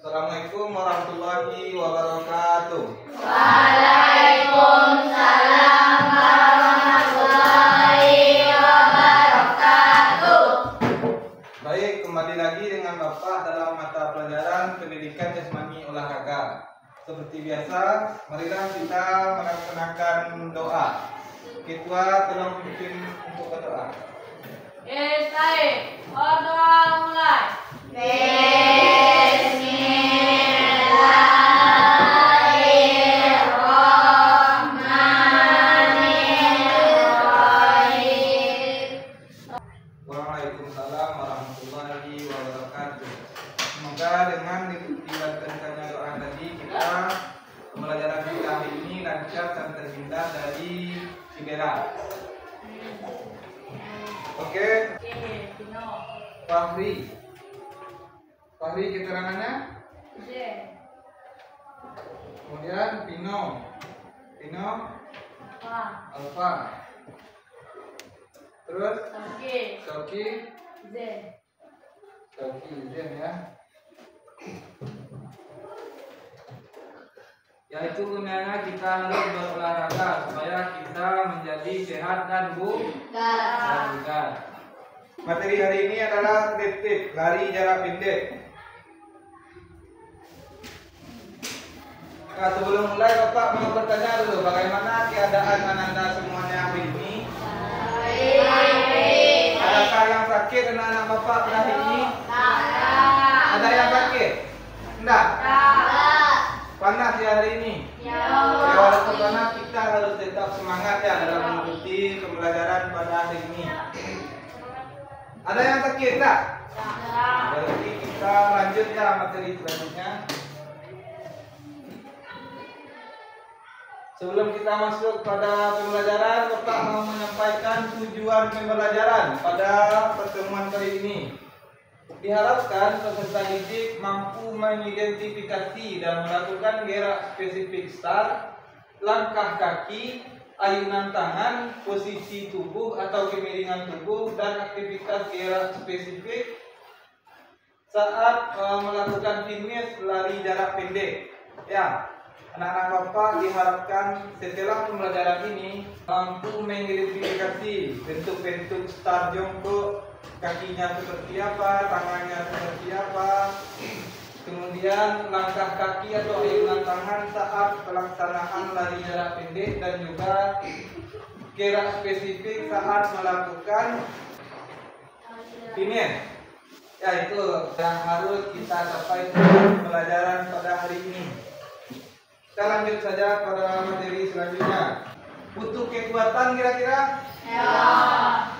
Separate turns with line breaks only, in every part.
Assalamualaikum warahmatullahi wabarakatuh.
Waalaikumsalam warahmatullahi wabarakatuh.
Baik, kembali lagi dengan Bapak dalam mata pelajaran pendidikan jasmani olahraga. Seperti biasa, marilah kita melaksanakan doa. Ketua tolong pimpin untuk berdoa.
Berdoa mulai.
Waalaikumsalam warahmatullahi wabarakatuh. Semoga dengan dilakukannya doa tadi kita pembelajaran kita hari ini lancar dan terhindar dari cedera. Oke. Fahri keterangannya. Kemudian Pino Alfa. Terus Soki Zen ya. Yaitu gunanya kita harus berolahraga supaya kita menjadi sehat dan bugar. Materi hari ini adalah atletik, lari jarak pendek. Nah, sebelum mulai Bapak mau bertanya dulu, bagaimana keadaan Ananda semuanya hari ini? Adakah yang sakit anak-anak Bapak hari ini? Ada yang sakit? Enggak? Panas ya hari ini? Ya, walaupun panas kita harus tetap semangat ya dalam mengikuti pembelajaran pada hari ini. Ada yang sakit tak? Berarti kita lanjut ya materi selanjutnya. Sebelum kita masuk pada pembelajaran, Bapak mau menyampaikan tujuan pembelajaran pada pertemuan kali ini. Diharapkan peserta didik mampu mengidentifikasi dan melakukan gerak spesifik start, langkah kaki, ayunan tangan, posisi tubuh atau kemiringan tubuh, dan aktivitas gerak spesifik saat melakukan fitness lari jarak pendek. Ya, anak-anak Bapak diharapkan setelah pembelajaran ini mampu mengidentifikasi bentuk-bentuk start jongkok, kakinya seperti apa, tangannya seperti apa, kemudian langkah kaki atau ayunan tangan saat pelaksanaan lari jarak pendek, dan juga gerak spesifik saat melakukan fitness. Ya, itu yang harus kita capai dalam pembelajaran pada hari ini. Kita lanjut saja pada materi selanjutnya. Butuh kekuatan kira-kira?
Ya.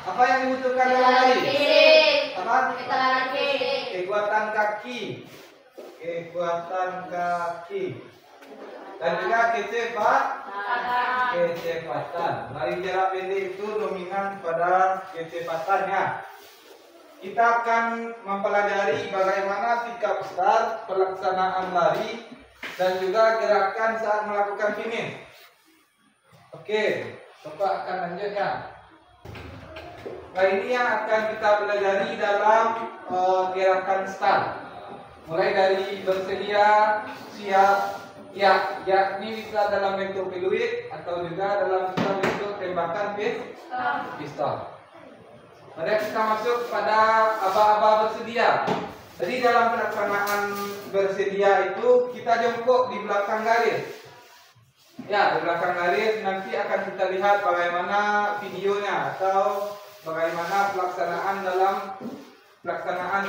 Apa yang dibutuhkan dalam lari? Apa? Kekuatan kaki. Kekuatan kaki. Dan juga kecepatan. Lari jarak pendek itu dominan pada kecepatannya. Kita akan mempelajari bagaimana sikap start, pelaksanaan lari, dan juga gerakan saat melakukan finish. Oke, Bapak akan lanjutkan. Nah, ini yang akan kita pelajari dalam gerakan start. Mulai dari bersedia, siap, ya, yakni bisa dalam bentuk peluit atau juga dalam bentuk tembakan pistol. Mari kita masuk pada aba-aba bersedia. Jadi dalam pelaksanaan bersedia itu kita jongkok di belakang garis. Ya, di belakang garis nanti akan kita lihat bagaimana videonya atau bagaimana pelaksanaan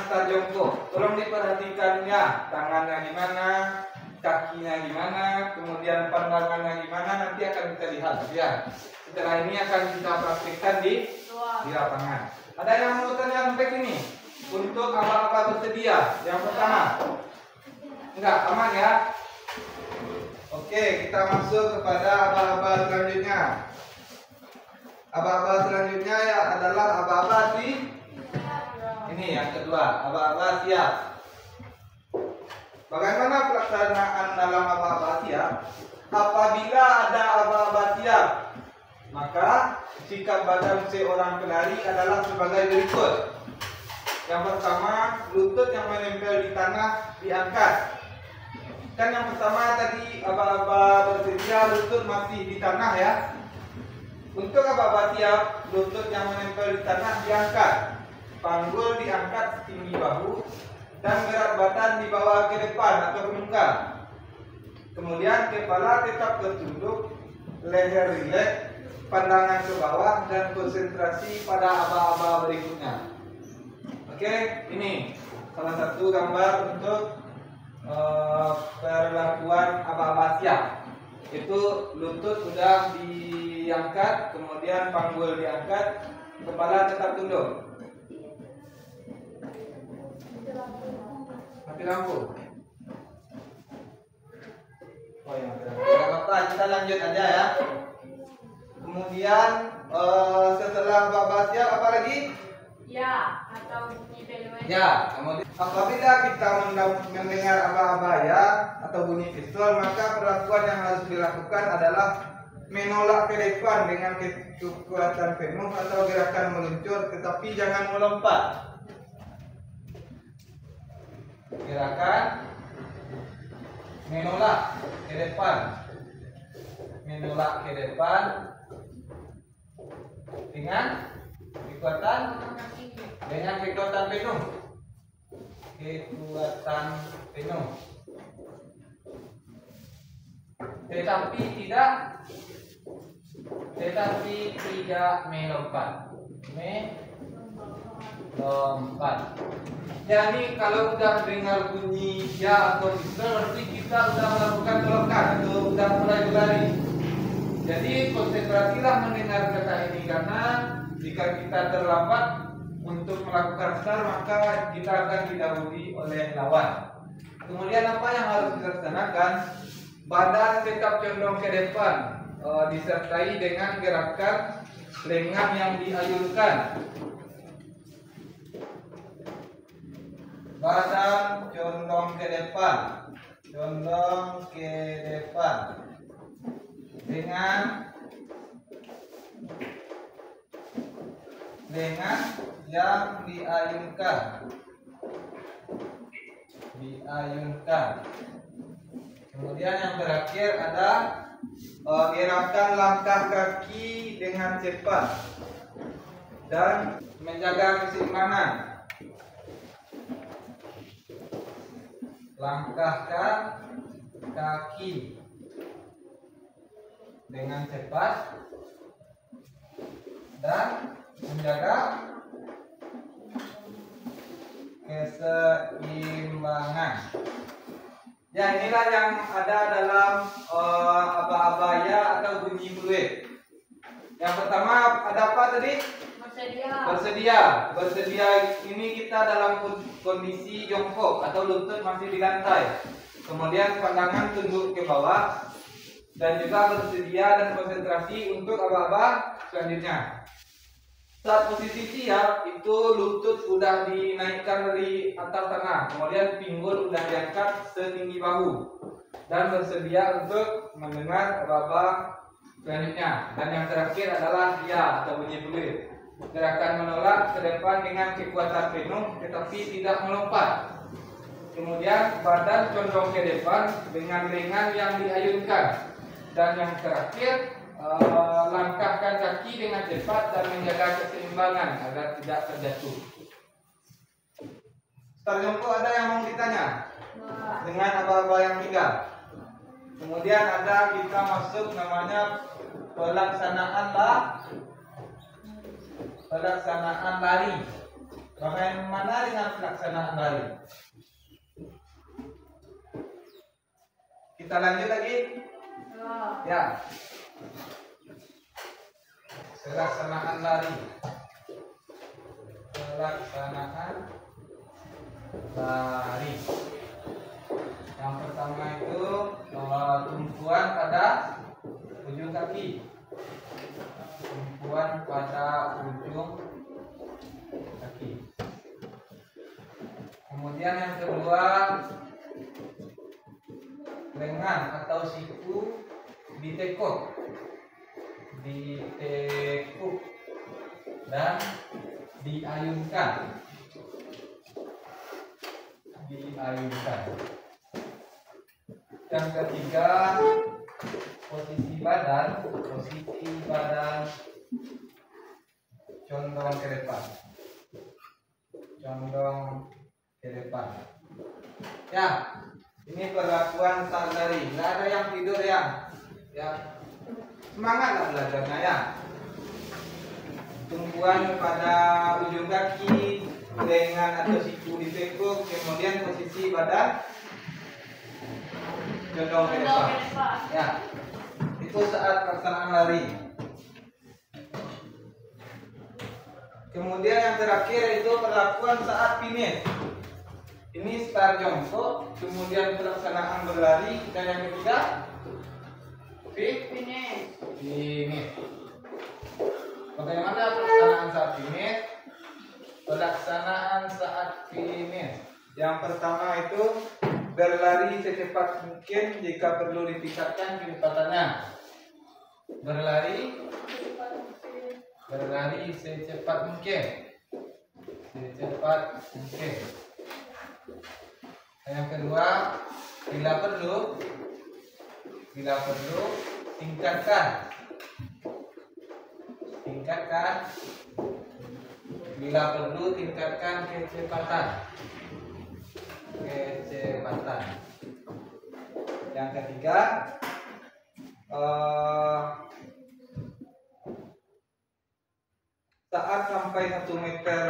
start jongkok. Tolong diperhatikan ya, tangannya gimana, kakinya gimana, kemudian pandangannya gimana, nanti akan kita lihat ya. Setelah ini akan kita praktikkan di lapangan. Ada yang mau tanya sampai sini? Untuk aba-aba bersedia, yang pertama. Enggak, aman ya? Oke, kita masuk kepada aba-aba selanjutnya. Aba-aba selanjutnya ya adalah aba-aba ini yang kedua, aba-aba siap. Bagaimana pelaksanaan dalam aba-aba siap? Apabila ada aba-aba siap, maka sikap badan seorang pelari adalah sebagai berikut. Yang pertama, lutut yang menempel di tanah diangkat. Kan yang pertama tadi aba-aba bersedia lutut masih di tanah ya. Untuk aba-aba tiap, lutut yang menempel di tanah diangkat, panggul diangkat setinggi bahu, dan berat badan dibawa ke depan atau ke muka. Kemudian kepala tetap tertunduk, leher rileks, pandangan ke bawah, dan konsentrasi pada aba-aba berikutnya. Oke, ini salah satu gambar untuk perlakuan aba-aba siap. Itu lutut sudah diangkat, kemudian panggul diangkat, kepala tetap tunduk. Mati lampu. Oh ya, tidak apa-apa, kita lanjut aja ya. Kemudian setelah aba-aba siap apa lagi?
Ya, atau bunyi bel.
Ya, kemudian apabila kita mendengar aba-aba ya atau bunyi pistol, maka perlakuan yang harus dilakukan adalah menolak ke depan dengan kekuatan penuh atau gerakan meluncur, tetapi jangan melompat. Gerakan menolak ke depan, menolak ke depan dengan kekuatan penuh, kekuatan penuh, tetapi tidak melompat. Jadi kalau udah dengar bunyi ya atau pistol, berarti kita udah melakukan gerakan atau udah mulai berlari. Jadi konsentrasilah mendengar kata ini, karena jika kita terlambat untuk melakukan start, maka kita akan didahului oleh lawan. Kemudian apa yang harus dilaksanakan? Badan tetap condong ke depan, disertai dengan gerakan lengan yang diayunkan. Badan condong ke depan, dengan lengan yang diayunkan. Kemudian yang terakhir ada gerakan langkah kaki dengan cepat dan menjaga keseimbangan. Langkahkan kaki dengan cepat dan menjaga keseimbangan. Ya, inilah yang ada dalam aba-aba ya atau bunyi fluid. Yang pertama ada apa tadi? Bersedia ini kita dalam kondisi jongkok atau lutut masih di lantai. Kemudian pandangan tunduk ke bawah dan juga bersedia dan konsentrasi untuk aba-aba selanjutnya. Saat posisi siap itu lutut sudah dinaikkan dari atas tanah, kemudian pinggul sudah diangkat setinggi bahu dan bersedia untuk mendengar aba-aba selanjutnya. Dan yang terakhir adalah ya atau bunyi fluid. Gerakan menolak ke depan dengan kekuatan penuh tetapi tidak melompat. Kemudian badan condong ke depan dengan lengan yang diayunkan. Dan yang terakhir langkahkan kaki dengan cepat dan menjaga keseimbangan agar tidak terjatuh. Setelah jongkok ada yang mau ditanya dengan aba-aba yang tinggal. Kemudian ada kita masuk namanya pelaksanaan lari. Bagaimana dengan pelaksanaan lari? Kita lanjut lagi. Ya. Pelaksanaan lari. Yang pertama itu tumpuan pada ujung kaki. Kemudian yang kedua, lengan atau siku ditekuk dan diayunkan. Yang ketiga, posisi badan condong ke depan. Condong ke depan. Ya, ini perlakuan saat lari. Nggak ada yang tidur ya. Ya, semangatlah belajarnya ya. Tumpuan pada ujung kaki, lengan atau siku ditekuk, kemudian posisi badan condong ke depan. Ya, itu saat pelaksanaan lari. Kemudian yang terakhir itu perlakuan saat finish. Ini start jongkok, kemudian pelaksanaan berlari, dan yang ketiga
Finish.
finish. Bagaimana pelaksanaan saat finish? Pelaksanaan saat finish. Yang pertama itu berlari secepat mungkin, jika perlu ditingkatkan kecepatannya. Berlari secepat mungkin. Yang kedua, bila perlu tingkatkan. Bila perlu tingkatkan kecepatan. Yang ketiga, saat sampai 1 meter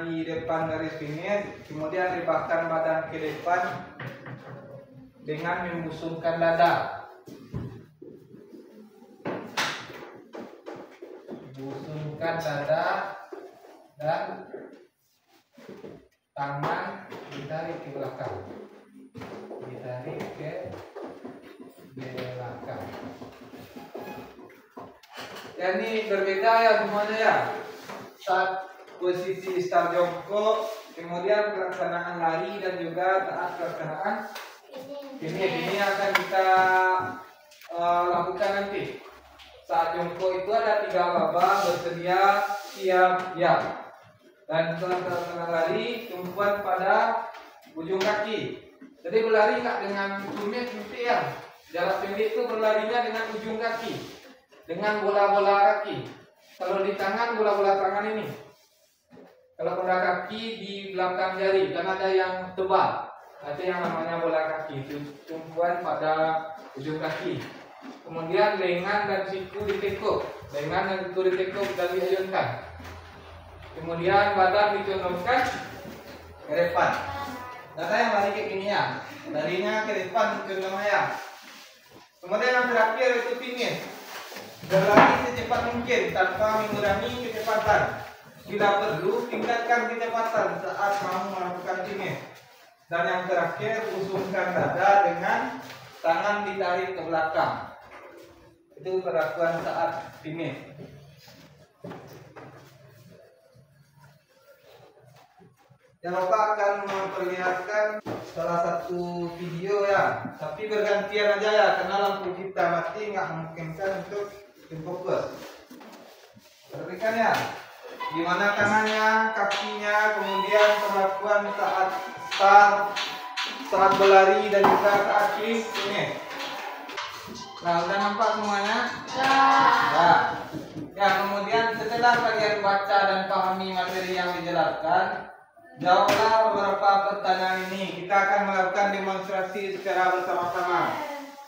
di depan garis finish, kemudian rebahkan badan ke depan dengan membusungkan dada. Busungkan dada dan tangan ditarik ke belakang. Ya, ini berbeda ya semuanya ya. Saat posisi start jongkok, kemudian pelaksanaan lari, dan juga saat pelaksanaan ini akan kita lakukan nanti. Saat jongkok itu ada 3 laba: bersedia, siap, ya. Dan saat pelaksanaan lari, tumpuan pada ujung kaki. Jadi berlari nggak dengan tumit mesti ya. Jarak pendek itu berlarinya dengan ujung kaki, dengan bola-bola kaki. Kalau di tangan, bola-bola tangan ini. Kalau pada kaki di belakang jari, kan ada yang tebal. Itu yang namanya bola kaki. Itu tumpuan pada ujung kaki. Kemudian lengan dan siku ditekuk. Lengan dan siku ditekuk dan diayunkan. Kemudian badan dicondongkan ke depan. Data yang lari kayak gini ya. Larinya ke depan condongnya ya. Kemudian yang terakhir itu finish. Berlari secepat mungkin tanpa mengurangi kecepatan. Bila perlu, tingkatkan kecepatan saat mau melakukan finish. Dan yang terakhir, usungkan dada dengan tangan ditarik ke belakang. Itu perlakuan saat finish. Yang Bapak akan memperlihatkan salah satu video ya, tapi bergantian aja ya, karena lampu kita mati nggak memungkinkan untuk fokus. Perhatikan ya, gimana tangannya, kakinya, kemudian perlakuan saat start, saat berlari, dan juga saat finish. Nah, udah nampak semuanya? Ya. Ya, kemudian setelah kalian baca dan pahami materi yang dijelaskan, jawablah beberapa pertanyaan ini. Kita akan melakukan demonstrasi secara bersama-sama.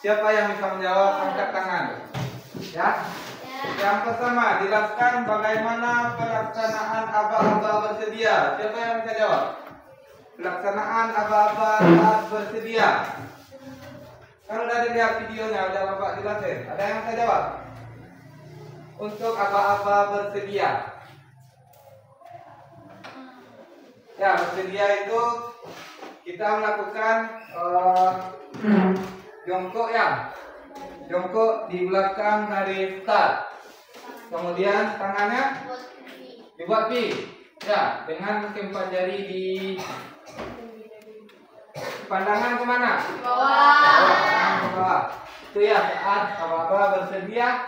Siapa yang bisa menjawab, angkat tangan. Ya. Yang pertama, jelaskan bagaimana pelaksanaan aba-aba bersedia. Siapa yang bisa jawab? Pelaksanaan aba-aba saat bersedia. Kalau udah dilihat videonya, udah Bapak jelasin. Ada yang bisa jawab? Untuk aba-aba bersedia. Ya, bersedia itu kita melakukan jongkok ya. Jongkok di belakang dari start. Kemudian tangannya dibuat V. Ya, dengan keempat jari di pandangan kemana?
Bawah.
Pandangan ke bawah. Itu ya saat aba-aba bersedia.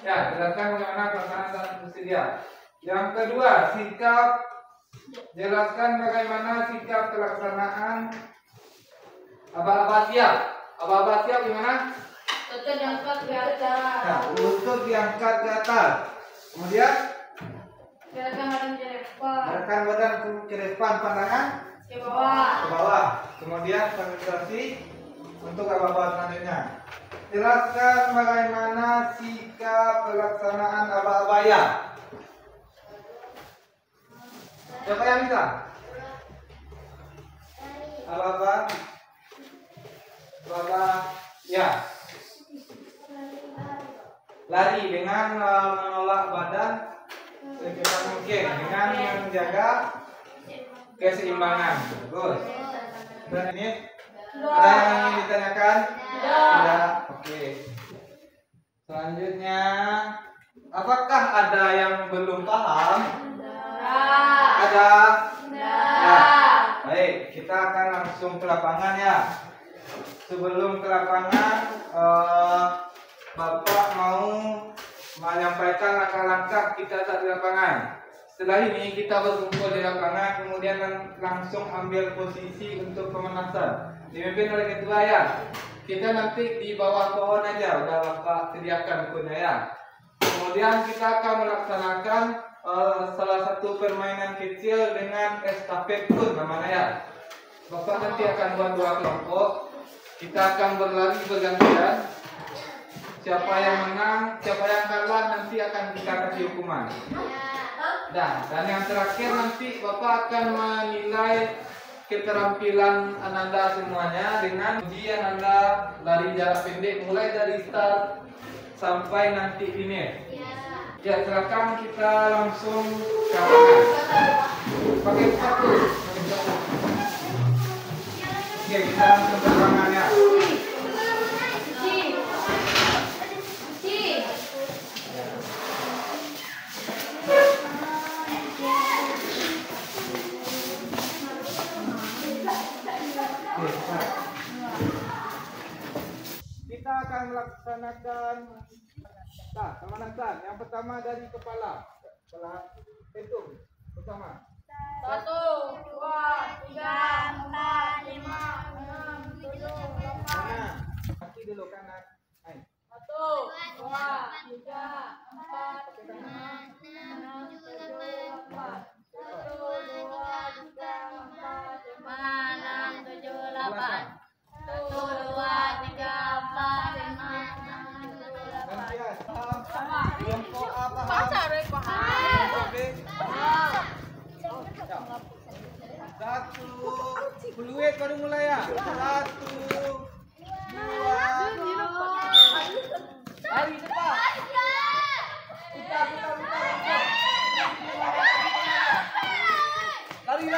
Ya, jelaskan bagaimana pelaksanaan saat bersedia. Yang kedua, sikap. Jelaskan bagaimana sikap pelaksanaan aba-aba siap. Aba-aba siap gimana?
Lutut diangkat ke atas.
Nah, lutut diangkat ke atas. Kemudian
Gerakan badan ke depan.
gerakan badan ke depan, pandangan
Ke bawah.
ke bawah. Kemudian konsentrasi untuk aba-aba selanjutnya. Jelaskan bagaimana sikap pelaksanaan aba-aba ya. Siapa yang bisa? Aba-aba. Aba-aba ya. Lari dengan menolak badan secepat mungkin dengan menjaga keseimbangan. Bagus. Dan ini ada yang ingin ditanyakan? Tidak. Oke. Selanjutnya, apakah ada yang belum paham? Ada? Ya. Baik, kita akan langsung ke lapangan ya. Sebelum ke lapangan, Bapak mau menyampaikan langkah-langkah kita saat di lapangan. Setelah ini kita berkumpul di lapangan, kemudian langsung ambil posisi untuk pemanasan. Dipimpin oleh ketua ya. Kita nanti di bawah pohon aja, udah Bapak sediakan punya ya. Kemudian kita akan melaksanakan salah satu permainan kecil dengan estafet pun namanya ya. Bapak nanti akan buat 2 kelompok. Kita akan berlari bergantian. Siapa yang menang, siapa yang kalah nanti akan kita kasih hukuman. Dan yang terakhir nanti Bapak akan menilai keterampilan Ananda semuanya dengan ujian Ananda lari jarak pendek mulai dari start sampai nanti finish. Ya, silakan kita langsung ke lapangan. Pakai sepatu. Oke, kita langsung ke lapangan ya. Kita akan melaksanakan pemanasan. Yang pertama dari kepala. Hitung bersama.
1, 2, 3, 4, 5, 6, 7, 8.
Kanan. Kaki dulu kanan.
1, 2, 3, 4, 5, 6, 7, 8. 1, 2, 3, 4, 5, 6, 7, 8. 1, 2, 3, 4, 5, 6, 7, 8.
Gantian.
Sama.
Kelompok A paham?
Baca rek paham.
Kelompok B. Satu. Peluit baru mulai ya. 1, 2. Lari cepat. Putar. Lari.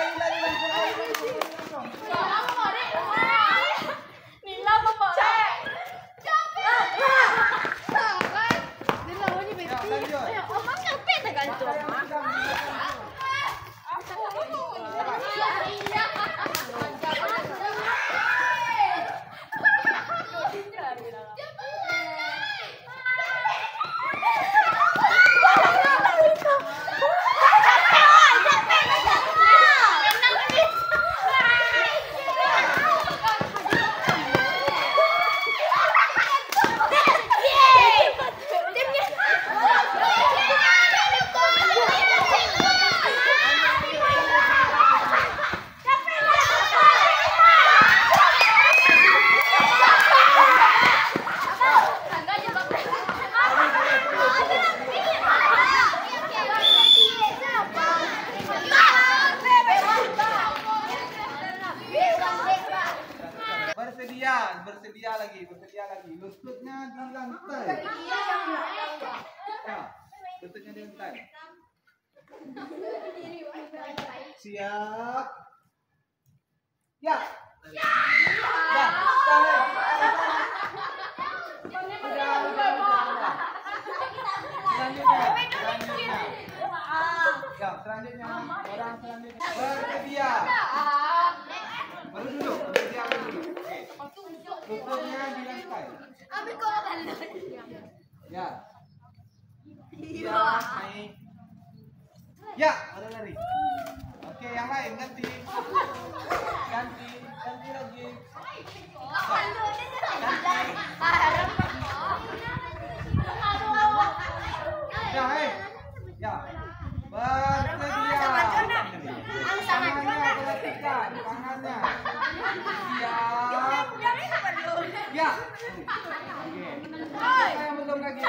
Bersedia lagi. Lututnya di lantai. Ya, lututnya di lantai. Siap. Ya. Selanjutnya. Orang selanjutnya. Bersedia. Baru dulu. Bersedia dulu. Oke. Lututnya di lantai. Ya. Ya, naik. Ya, ada lari. Oke, yang lain ganti. Ganti lagi. Ya. Oke. Siapa yang belum lagi?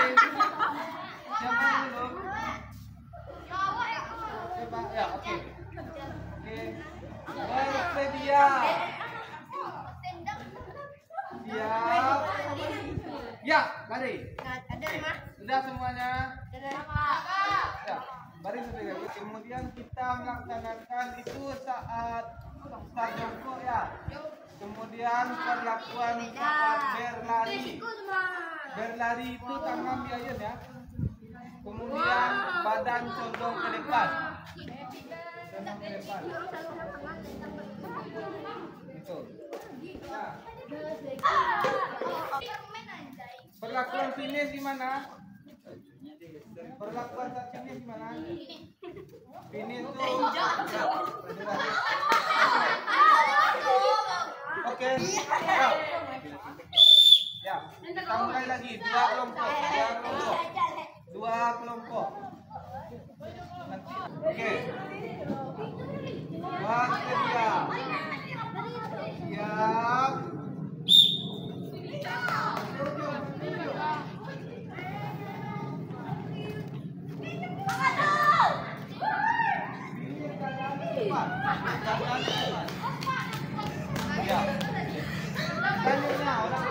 Siapa yang belum? Siapa? Ya, oke. Oke. Bersedia. Siap. Ya, lari. Sudah semuanya? Ya, baris sudah. Kemudian kita melaksanakan itu saat start jongkok ya. Kemudian perlakuan saat berlari. Berlari itu tangan diayun ya. Kemudian badan condong ke depan. Condong ke depan. Itu. Nah. Perlakuan finish di mana? Perlakuan saat finish di mana? Finish itu. Oke. Ya. Kita mulai lagi. Dua kelompok. Nanti. Oke. Bersedia. Siap. Ya. Selanjutnya orang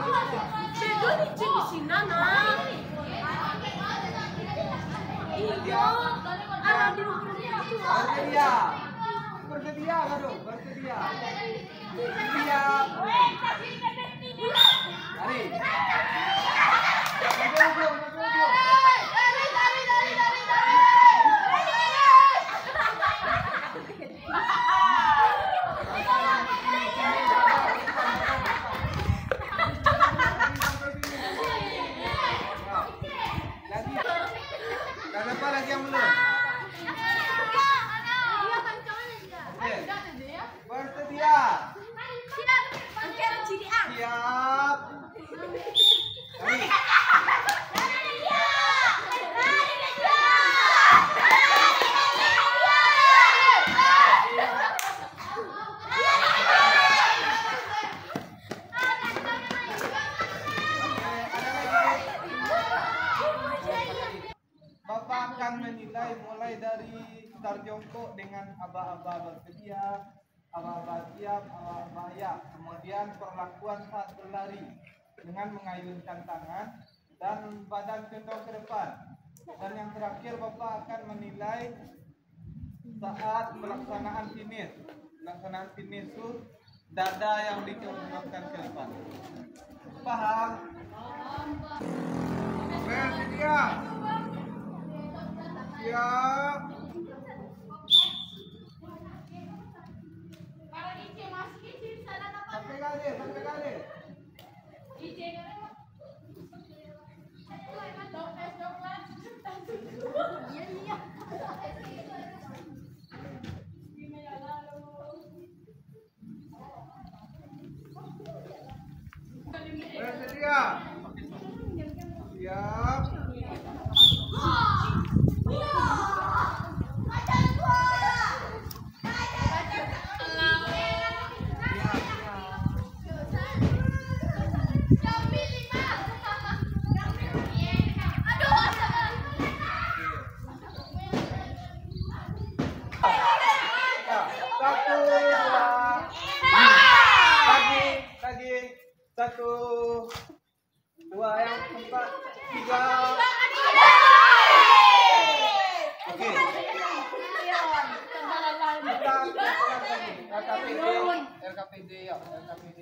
bersedia, bersedia. Siap. Lari. Apa lagi yang belum? Oke. Bersedia. Siap. Lari. Bapak akan menilai mulai dari start jongkok dengan aba-aba bersedia, aba-aba siap, aba-aba ya. Kemudian perlakuan saat berlari dengan mengayunkan tangan dan badan condong ke depan. Dan yang terakhir Bapak akan menilai saat pelaksanaan finish. Pelaksanaan finish itu dada yang dicondongkan ke depan. Paham? Bersedia. Siap. Sampai kali. Bersedia. Siap. Satu, dua, yang keempat, tiga. Oke. LKPD ya, LKPD.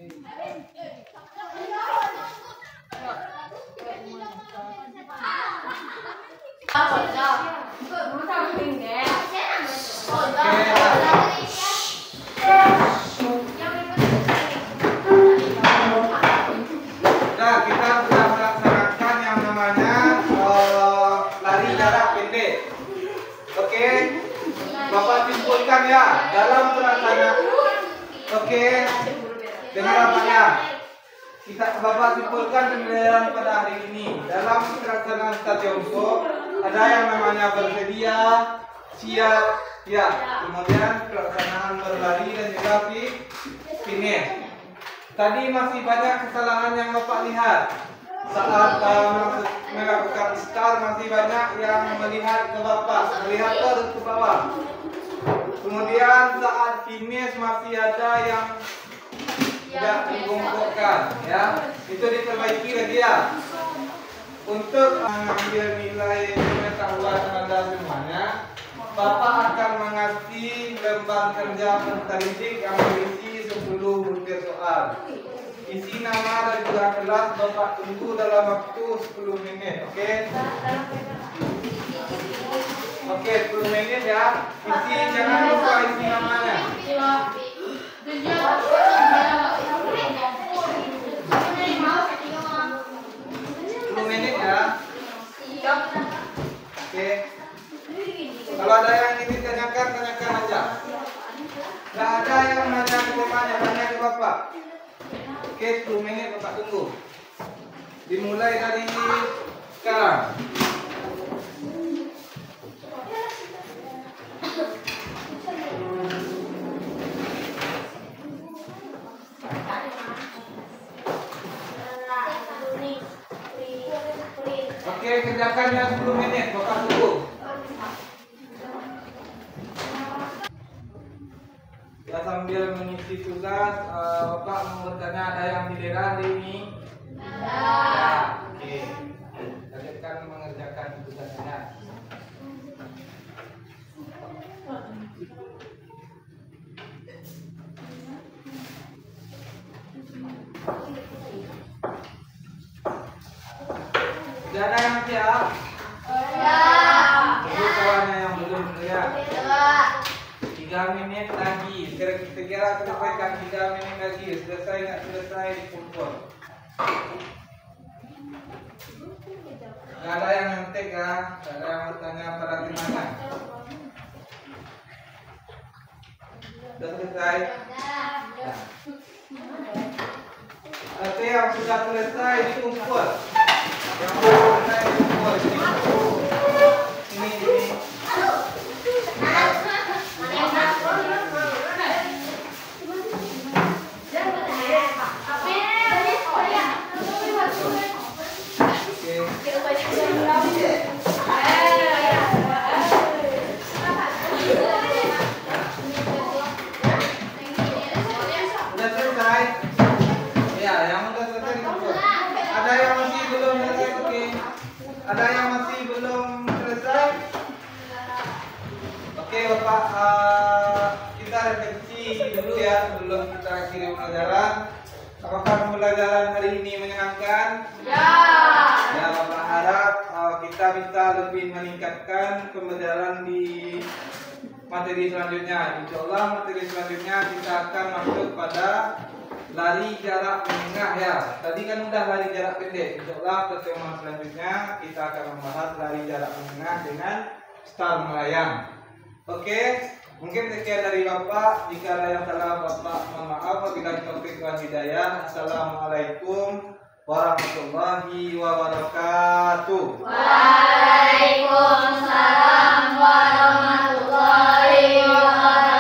Nah, kita sudah melaksanakan yang namanya lari jarak pendek. Oke, Bapak simpulkan ya dalam pelaksanaan. Oke, dengar apa ya? Bapak simpulkan penilaian pada hari ini dalam pelaksanaan start jongkok ada yang namanya bersedia, siap, ya. Kemudian pelaksanaan berlari dan juga finish. Tadi masih banyak kesalahan yang Bapak lihat. Saat melakukan start masih banyak yang melihat ke Bapak, melihat ke bawah. Kemudian saat finish masih ada yang tidak dibongkokkan, ya. Itu diperbaiki lagi ya. Untuk mengambil nilai pengetahuan Anda semuanya, Bapak akan mengasih lembar kerja terdidik yang berisi 10 butir soal. Isi nama dan juga kelas Bapak tunggu dalam waktu 10 menit, oke? Oke, 10 menit ya. Isi, jangan lupa isi namanya. 10 menit ya. Oke. Kalau ada yang ingin tanyakan, tanyakan aja. Nggak ada yang nanya ke temannya, tanya ke Bapak. Oke, 10 menit Bapak tunggu. Dimulai dari sekarang. Oke, kerjakan ya 10 menit, Bapak tunggu. Ya, sambil mengisi tugas, Bapak mau bertanya, ada yang di daerah hari ini? Ya. Oke. Lanjutkan mengerjakan tugasnya. Sudah ada yang siap? Itu kawannya yang belum ya. 3 menit lagi. Kira-kira sampaikan 3 menit lagi. Selesai nggak selesai dikumpul. Nggak ada yang ngetik ya. Nggak ada yang bertanya pada temannya. Sudah selesai? Ya. Oke, yang sudah selesai dikumpul. Yang sudah selesai dikumpul. Ini. Sudah selesai? Ya, yang sudah selesai dikumpul. Ada yang masih belum selesai? Oke. Ada yang masih belum selesai? Oke, Bapak, kita refleksi dulu ya sebelum kita akhiri pelajaran. Apakah pembelajaran hari ini menyenangkan? Ya. Ya, Bapak harap kita bisa lebih meningkatkan pembelajaran di materi selanjutnya. Insya Allah materi selanjutnya kita akan masuk pada lari jarak menengah ya. Tadi kan udah lari jarak pendek. Insya Allah pertemuan selanjutnya kita akan membahas lari jarak menengah dengan start melayang. Oke, mungkin sekian dari Bapak. Jika ada yang salah Bapak mohon maaf. Wabillahi taufiq wal hidayah. Assalamualaikum warahmatullahi wabarakatuh.
Waalaikumsalam warahmatullahi wabarakatuh.